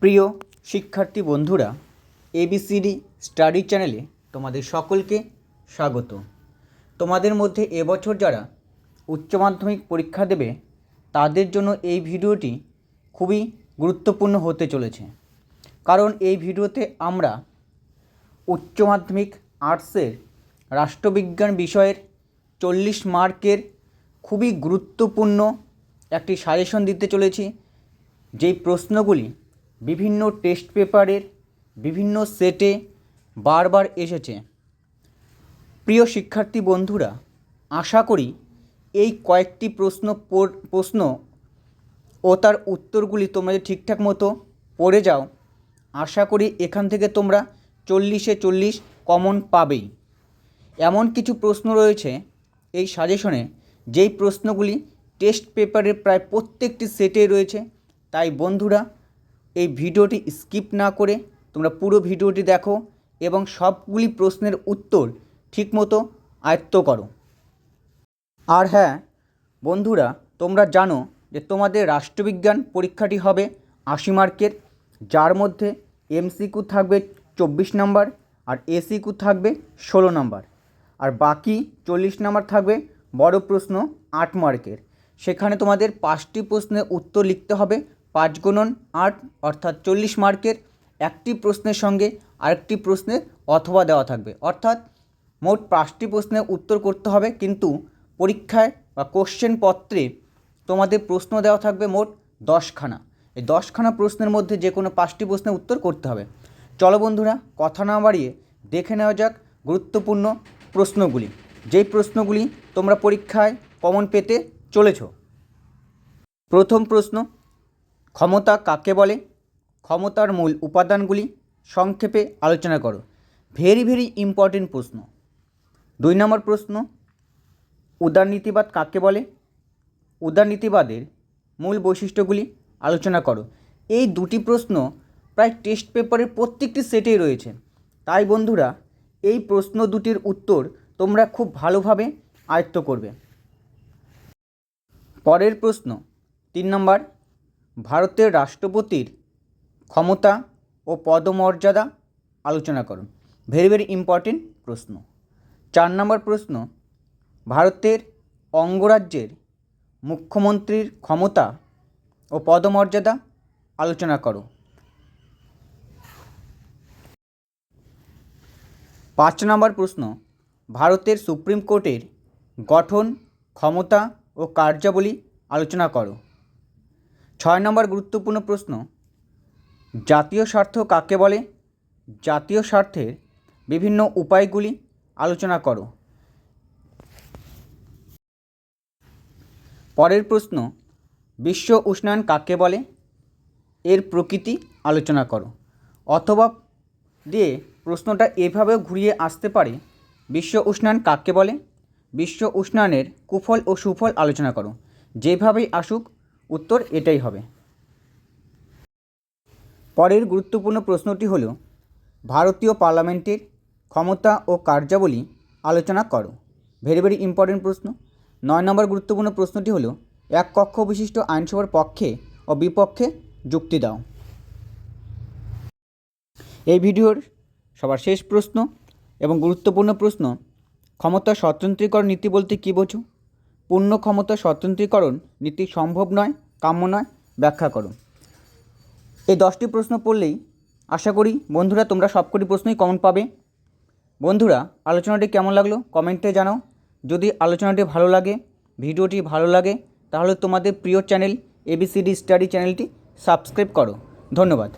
প্রিয় শিক্ষার্থী বন্ধুরা, এবিসিডি স্টাডি চ্যানেলে তোমাদের সকলকে স্বাগত। তোমাদের মধ্যে এবছর যারা উচ্চ মাধ্যমিক পরীক্ষা দেবে তাদের জন্য এই ভিডিওটি খুবই গুরুত্বপূর্ণ হতে চলেছে, কারণ এই ভিডিওতে আমরা উচ্চ মাধ্যমিক আর্টসের রাষ্ট্রবিজ্ঞান বিষয়ের 40 মার্কের খুবই গুরুত্বপূর্ণ একটি সাজেশন দিতে চলেছি, যেই প্রশ্নগুলি বিভিন্ন টেস্ট পেপারের বিভিন্ন সেটে বারবার এসেছে। প্রিয় শিক্ষার্থী বন্ধুরা, আশা করি এই কয়েকটি প্রশ্ন ও তার উত্তরগুলি তোমরা যদি ঠিকঠাক মতো পড়ে যাও, আশা করি এখান থেকে তোমরা 40-এ 40 কমন পাবেই। এমন কিছু প্রশ্ন রয়েছে এই সাজেশনে যেই প্রশ্নগুলি টেস্ট পেপারের প্রায় প্রত্যেকটি সেটে রয়েছে। তাই বন্ধুরা, এই ভিডিওটি স্কিপ না করে তোমরা পুরো ভিডিওটি দেখো এবং সবগুলি প্রশ্নের উত্তর ঠিকমতো আয়ত্ত করো। আর হ্যাঁ বন্ধুরা, তোমরা জানো যে তোমাদের রাষ্ট্রবিজ্ঞান পরীক্ষাটি হবে 80 মার্কের, যার মধ্যে এমসিকিউ থাকবে 24 নম্বর আর এসিকিউ থাকবে 16 নম্বর, আর বাকি 40 নম্বর থাকবে বড় প্রশ্ন 8 মার্কের। সেখানে তোমাদের 5টি প্রশ্নের উত্তর লিখতে হবে 5x8 অর্থাৎ 40 মার্কের। একটি প্রশ্নের সঙ্গে আরেকটি প্রশ্নের অথবা দেওয়া থাকবে, অর্থাৎ মোট 5টি প্রশ্নের উত্তর করতে হবে, কিন্তু পরীক্ষায় বা কোশ্চেন পত্রে তোমাদের প্রশ্ন দেওয়া থাকবে মোট 10খানা। এই 10খানা প্রশ্নের মধ্যে যে কোনো 5টি প্রশ্নের উত্তর করতে হবে। চলো বন্ধুরা, কথা না বাড়িয়ে দেখে নেওয়া যাক গুরুত্বপূর্ণ প্রশ্নগুলি, যেই প্রশ্নগুলি তোমরা পরীক্ষায় কমন পেতে চলেছ। প্রথম প্রশ্ন, ক্ষমতা কাকে বলে? ক্ষমতার মূল উপাদানগুলি সংক্ষেপে আলোচনা করো। ভেরি ইম্পর্টেন্ট প্রশ্ন। 2 নম্বর প্রশ্ন, উদারনীতিবাদ কাকে বলে? উদারনীতিবাদের মূল বৈশিষ্ট্যগুলি আলোচনা করো। এই দুটি প্রশ্ন প্রায় টেস্ট পেপারের প্রত্যেকটি সেটেই রয়েছে। তাই বন্ধুরা, এই প্রশ্ন দুটির উত্তর তোমরা খুব ভালোভাবে আয়ত্ত করবে। পরের প্রশ্ন 3 নম্বর, ভারতের রাষ্ট্রপতির ক্ষমতা ও পদমর্যাদা আলোচনা করো। ভেরি ইম্পর্টেন্ট প্রশ্ন। 4 নম্বর প্রশ্ন, ভারতের অঙ্গরাজ্যের মুখ্যমন্ত্রীর ক্ষমতা ও পদমর্যাদা আলোচনা করো। 5 নম্বর প্রশ্ন, ভারতের সুপ্রিম কোর্টের গঠন, ক্ষমতা ও কার্যাবলী আলোচনা করো। 6 নম্বর গুরুত্বপূর্ণ প্রশ্ন, জাতীয় স্বার্থ কাকে বলে? জাতীয় স্বার্থের বিভিন্ন উপায়গুলি আলোচনা করো। পরের প্রশ্ন, বিশ্ব উষ্ণায়ন কাকে বলে? এর প্রকৃতি আলোচনা করো। অথবা দিয়ে প্রশ্নটা এভাবেও ঘুরিয়ে আসতে পারে, বিশ্ব উষ্ণায়ন কাকে বলে? বিশ্ব উষ্ণায়নের কুফল ও সুফল আলোচনা করো। যেভাবেই আসুক উত্তর এটাই হবে। পরের গুরুত্বপূর্ণ প্রশ্নটি হলো, ভারতীয় পার্লামেন্টের ক্ষমতা ও কার্যাবলী আলোচনা করো। ভেরি ইম্পর্টেন্ট প্রশ্ন। 9 নম্বর গুরুত্বপূর্ণ প্রশ্নটি হলো, এক কক্ষ বিশিষ্ট আইনসভার পক্ষে ও বিপক্ষে যুক্তি দাও। এই ভিডিওর সবার শেষ প্রশ্ন এবং গুরুত্বপূর্ণ প্রশ্ন, ক্ষমতা স্বতন্ত্রীকরণ নীতি বলতে কী বোঝো? পূর্ণ ক্ষমতা স্বতন্ত্রীকরণ নীতি সম্ভব নয়, কাম্য নয়, ব্যাখ্যা করো। এই 10টি প্রশ্ন পড়লেই আশা করি বন্ধুরা তোমরা সবকটি প্রশ্নই কমন পাবে। বন্ধুরা, আলোচনাটি কেমন লাগলো কমেন্টে জানাও। যদি আলোচনাটি ভালো লাগে, ভিডিওটি ভালো লাগে, তাহলে তোমাদের প্রিয় চ্যানেল এবিসিডি স্টাডি চ্যানেলটি সাবস্ক্রাইব করো। ধন্যবাদ।